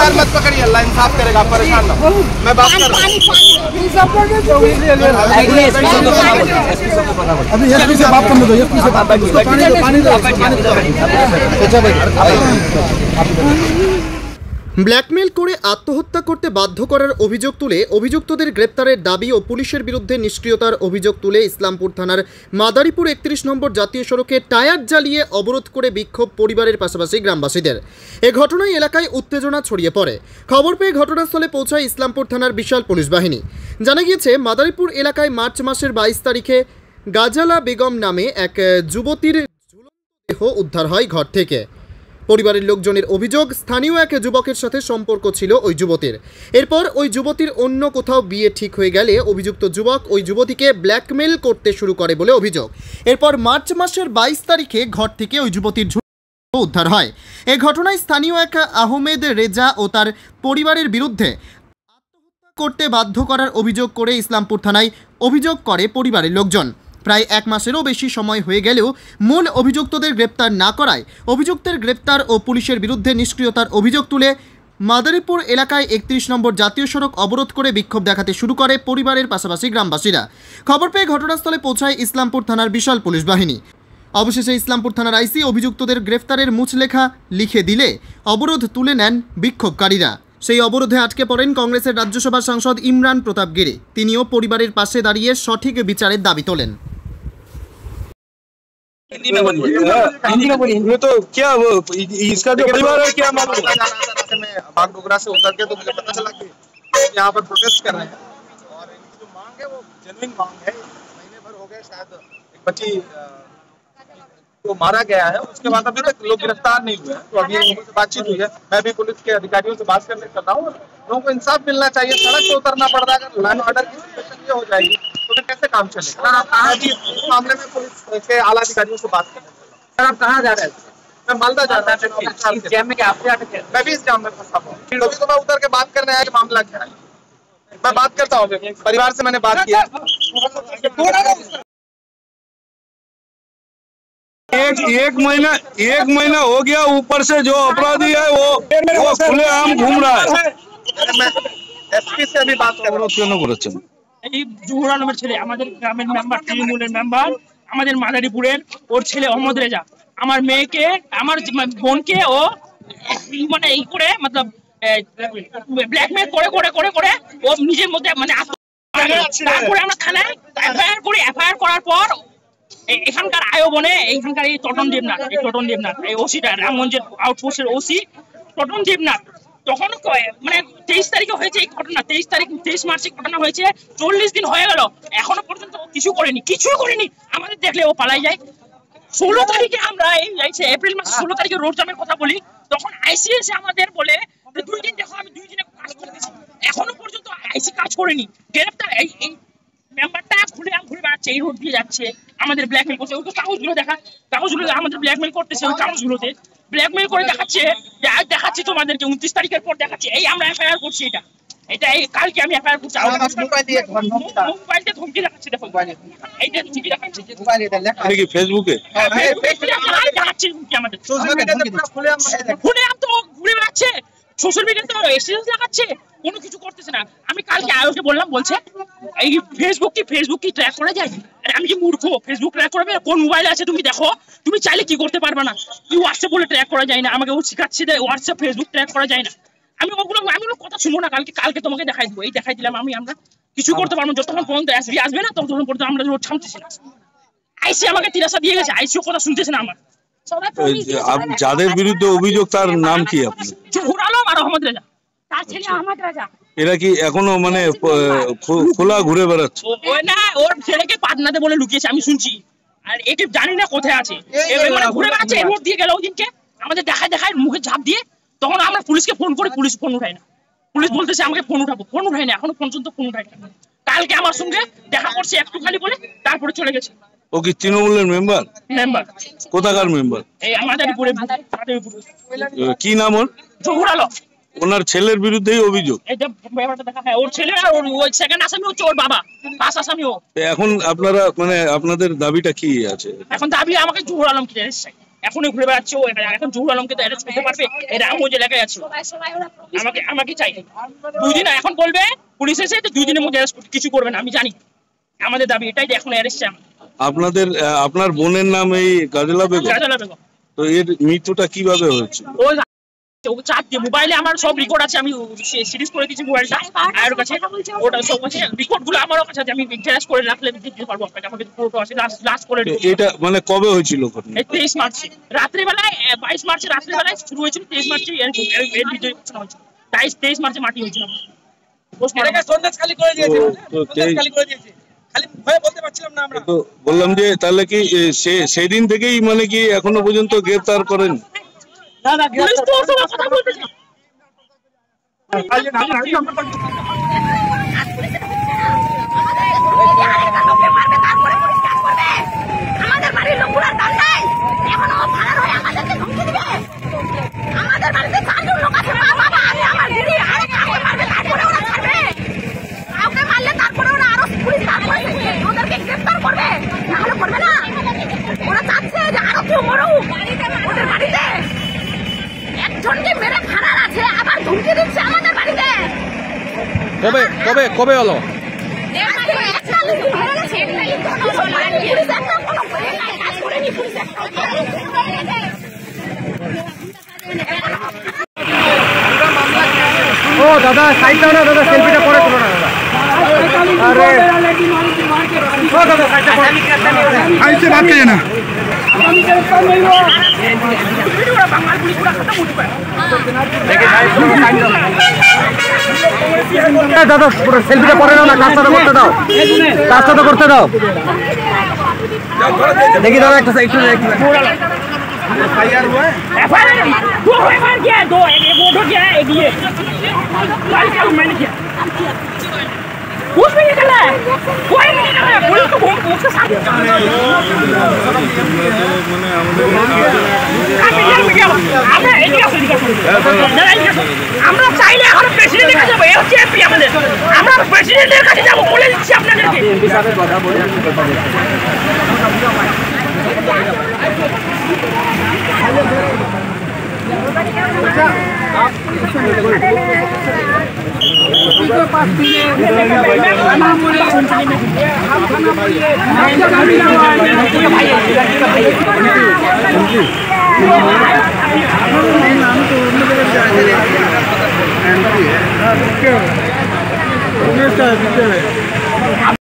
पैर मत पकड़िए, अल्लाह इंसाफ करेगा, परेशान ना। मैं बात कर रहा हूँ। अभी एसपी से बात करने दो, एसपी से बात करो, पानी दो। ব্ল্যাকমেল করে আত্মহত্যা করতে বাধ্য করার অভিযোগ তুলে অভিযুক্তদের গ্রেপ্তারের দাবি ও পুলিশের বিরুদ্ধে নিষ্ক্রিয়তার অভিযোগ তুলে ইসলামপুর থানার মাদারীপুর 31 নম্বর জাতীয় সড়কে টায়ার জ্বালিয়ে অবরোধ করে বিক্ষোভ পরিবারের পাশাপাশি গ্রামবাসীদের। এ ঘটনায় এলাকায় উত্তেজনা ছড়িয়ে পড়ে। খবর পেয়ে ঘটনাস্থলে পৌঁছায় ইসলামপুর থানার বিশাল পুলিশ বাহিনী। জানা গিয়েছে, মাদারীপুর এলাকায় মার্চ মাসের 22 তারিখে গাজালা বেগম নামে এক যুবতীর দেহ উদ্ধার হয় ঘর থেকে। পরিবারের লোকজনের অভিযোগ, স্থানীয় এক যুবকের সাথে সম্পর্ক ছিল ওই যুবতীর। এরপর ওই যুবতীর অন্য কোথাও বিয়ে ঠিক হয়ে গেলে অভিযুক্ত যুবক ওই যুবতীকে ব্ল্যাকমেল করতে শুরু করে বলে অভিযোগ। এরপর মার্চ মাসের 22 তারিখে ঘর থেকে ওই যুবতীর উদ্ধার হয়। এ ঘটনায় স্থানীয় এক আহমেদ রেজা ও তার পরিবারের বিরুদ্ধে আত্মহত্যা করতে বাধ্য করার অভিযোগ করে ইসলামপুর থানায় অভিযোগ করে পরিবারের লোকজন। প্রায় 1 মাসেরও বেশি সময় হয়ে গেলেও মূল অভিযুক্তদের গ্রেপ্তার না করায় অভিযুক্তের গ্রেপ্তার ও পুলিশের বিরুদ্ধে নিষ্ক্রিয়তার অভিযোগ তুলে মাদারীপুর এলাকায় 31 নম্বর জাতীয় সড়ক অবরোধ করে বিক্ষোভ দেখাতে শুরু করে পরিবারের পাশাপাশি গ্রামবাসীরা। খবর পেয়ে ঘটনাস্থলে পৌঁছায় ইসলামপুর থানার বিশাল পুলিশ বাহিনী। অবশেষে ইসলামপুর থানার আইসি অভিযুক্তদের গ্রেফতারের মুচলেখা লিখে দিলে অবরোধ তুলে নেন বিক্ষোভকারীরা। সেই অবরোধে আটকে পড়েন কংগ্রেসের রাজ্যসভা সাংসদ ইমরান প্রতাপ গিরি। তিনিও পরিবারের পাশে দাঁড়িয়ে সঠিক বিচারের দাবি তোলেন। हिंदी में बोलिए। ये तो क्या वो इसका जो परिवार है क्या मालूम? मैं बागडोगरा से उतर के तो मुझे पता चला कि यहाँ पर प्रोटेस्ट कर रहे हैं और इनकी जो मांग है वो जेन्युइन मांग है। महीने भर हो गए, शायद एक बच्ची को मारा गया है, उसके बाद अभी तक लोग गिरफ्तार नहीं हुए हैं। तो अभी उनसे बातचीत हुई है। मैं भी पुलिस के अधिकारियों से बात करने कर रहा हूँ। लोगों को इंसाफ मिलना चाहिए, सड़क पे उतरना पड़ रहा है। अगर लॉ एंड ऑर्डर की सिचुएशन ये हो जाएगी तो फिर कैसे काम चलेगा? आज इस मामले में पुलिस के आला अधिकारियों से बात करने। सर, आप कहाँ जा रहे हैं? मैं मालदा जा रहा था। इस जाम में क्या आप मैं भी इस जाम में फंसा हुआ हूँ। तभी तो मैं उतर के बात करने आया कि मामला क्या है। मैं बात करता हूँ, परिवार से मैंने बात किया। एक महीना हो गया, ऊपर से जो अपराधी है वो खुलेआम घूम रहा है। मैं एसपी से अभी बात कर रहा हूँ। এই জোহরা নামের ছেলে আমাদের গ্রামের মেম্বার, তৃণমূলের মেম্বার, আমাদের মাদারীপুরের, ওর ছেলে অহমদ রেজা আমার মেয়েকে, আমার বোনকে ও মানে এই করে মতলব ব্ল্যাকমেল করে করে করে করে ও নিজের মধ্যে মানে তারপরে আমরা থানায় এফআইআর করি। এফআইআর করার পর এখানকার আয়ো বনে এইখানকার এই টোটন দেবনাথ এই ওসিটা রামগঞ্জের আউটপোস্টের ওসি টোটন দেবনাথ, তখন মানে 23 তারিখে হয়েছে এই ঘটনা। 23 মার্চে ঘটনা হয়েছে। 40 দিন হয়ে গেল, এখনো পর্যন্ত কিছুই করেনি। আমাদের দেখলে ও পালাই যায়। 16 তারিখে আমরা এই এপ্রিল মাসে 16 তারিখে রোড জামের কথা বলি, তখন আইসি এসে আমাদের বলে 2 দিন দেখো, আমি 2 দিনে কাজ করে দিচ্ছি। এখনো পর্যন্ত আইসি কাজ করেনি। গ্রেপ্তার এই মেম্বারটা ঘুরে বেড়াচ্ছে, এই রোড দিয়ে যাচ্ছে, আমাদের ব্ল্যাকমেল করছে। ওই তো কাগজগুলো আমাদের ব্ল্যাকমেল করতেছে। ওই কাগজগুলোতে ব্ল্যাকমেল করে দেখাচ্ছি তোমাদেরকে। 29 তারিখের পর দেখাচ্ছি। এই আমরা এফআইআর করছি। এটা এই কালকে আমি এফআইআর করছি। মোবাইল দিয়ে ধমকি দেখাচ্ছি। দেখো এইটা ধমকি দেখাচ্ছি ফেসবুকে দেখাচ্ছি ধমকি আমাদের। খুলেআম তো ঘুরে বেড়াচ্ছে, সোশ্যাল মিডিয়াতে তো এক্সচেঞ্জ দেখাচ্ছে, কোনো কিছু করতেছে না। আমি কালকে আয়োকে বললাম, বলছে এই ফেসবুক কি ট্র্যাক করা যায়? আমি কি মূর্খ? ফেসবুক ট্র্যাক করবে? কোন মোবাইল আছে তুমি দেখো, তুমি চাইলে কি করতে পারবে না? কি হোয়াটসঅ্যাপ বলে ট্র্যাক করা যায় না? আমাকে ও শিখাচ্ছে যে হোয়াটসঅ্যাপ ফেসবুক ট্র্যাক করা যায় না। আমি ওগুলো কথা শুনবো না। কালকে তোমাকে দেখাই দেবো। এই দেখাই দিলাম আমরা কিছু করতে পারবো যতক্ষণ পর্যন্ত এসবি আসবে না, ততক্ষণ পর্যন্ত আমরা রোড থামতেছি না। আইসি আমাকে তিরাসা দিয়ে গেছে, আইসিও কথা শুনতেছে না আমার। যাদের বিরুদ্ধে অভিযোগ তার নাম কি? আপনি জহুর আলম আর আহমদ রেজা, তার ছেলে আহমদ রেজা। এরা কি এখনো মানে খোলা ঘুরে বেড়াচ্ছে? না, ওর ছেলেকে পাটনাতে বলে লুকিয়েছে, আমি শুনছি। আর এটি জানি না কোথায় আছে, ঘুরে বেড়াচ্ছে। রোড দিয়ে গেল ওই দিনকে, আমাদের দেখায় মুখে ঝাঁপ দিয়ে। তখন আমরা পুলিশকে ফোন করি, পুলিশ ফোন উঠায় না। পুলিশ বলতেছে আমাকে ফোন উঠাবো, ফোন উঠায় না, এখনো পর্যন্ত ফোন উঠায় না। কালকে আমার সঙ্গে দেখা করছে একটু খালি বলে, তারপরে চলে গেছে। ও কি তৃণমূলের মেম্বার? কোথাকার মেম্বার? এই আমাদের কি নাম ওর? জহুর আলম। ওনার ছেলের বিরুদ্ধেই অভিযোগ। এটা ব্যাপারটা দেখা হয়, ওর ছেলে আর ওই সেকেন্ড আসামি হচ্ছে ওর বাবা, ফার্স্ট আসামি ও। এখন আপনারা মানে আপনাদের দাবিটা কি আছে? এখন দাবি আমাকে জহুর আলম কি এখনই ঘুরে বেড়াচ্ছে ও, এখন জহুর আলমকে তো অ্যারেস্ট করতে পারবে? এই রামগঞ্জ এলাকায় আছে, আমাকে চাই 2 দিন। এখন বলবে পুলিশ এসে 2 দিনের মধ্যে অ্যারেস্ট কিছু করবে না, আমি জানি। আমাদের দাবি এটাই যে এখন অ্যারেস্ট চাই। আপনার বোনের নাম এই গাজলা বেগম। গাজলা বেগম। তো এর মৃত্যুটা কিভাবে হয়েছে? ও চাপ দিয়ে মোবাইলে আমার সব রেকর্ড আছে, আমি সিরিজ করে দিয়েছি মোবাইলটা আর কাছে, ওটা সব আছে রেকর্ড গুলো আমারও কাছে আছে, আমি ট্রেস করে রাখলে দিতে পারবো আপনাকে। আমাকে ফটো আছে লাস্ট করে দিই। এটা মানে কবে হয়েছিল ঘটনা? 23 মার্চ রাত্রিবেলায়, 22 মার্চ রাত্রিবেলায় শুরু হয়েছিল, 23 মার্চে এর বিজয় ঘোষণা হয়েছিল, 23 মার্চে মাটি হয়েছিল। সন্দেশ খালি করে দিয়েছে, সন্দেশ খালি করে দিয়েছে, খালি ভয়ে বলতে পারছিলাম না আমরা। তো বললাম যে তাহলে কি সেই দিন থেকেই মানে কি এখনো পর্যন্ত গ্রেফতার করেন? পুলিশ তো ওর সঙ্গে কথা বলতেছে। আমাদের বাড়ির লোকগুলো দাঁড়ায় এখনো ফারার হয়ে আমাদেরকে ধমকি দিবে। আমাদের বাড়িতে 4জন লোক আছে, মা বাবা আমি আমার দিদি, আরে কাউকে মারবে তারপরে ওরা ছাড়বে, কাউকে মারলে তারপরে ওরা আরো পুলিশ তারপরে ওদেরকে গ্রেফতার করবে, নাহলে করবে না। ওরা চাচ্ছে যে আরো কেউ মরুক ওদের বাড়িতে, একজনকে মেরে ফারার আছে আবার ধমকি দিচ্ছে আমাদের বাড়িতে। কবে হলো? ও দাদা সাইড দাও না দাদা, সেলফিটা পরে তুলো না দাদা। আরে ও দাদা সাইডটা পরে, আইছে বাদ কে না। দাদা পুরো সেলফিটা পরে নাও না, কাজটা তো করতে দাও, কাজটা তো করতে দাও। দেখি দাদা একটা সাইড कुछ भी नहीं कर रहा है, कोई भी नहीं कर रहा है, पुलिस को घूम के साथ আমরা চাইলে এখন প্রেসিডেন্টের কাছে যাবো, হচ্ছে এমপি আমাদের, আমরা প্রেসিডেন্টের কাছে যাবো, বলে দিচ্ছি আপনাদেরকে। আমি তো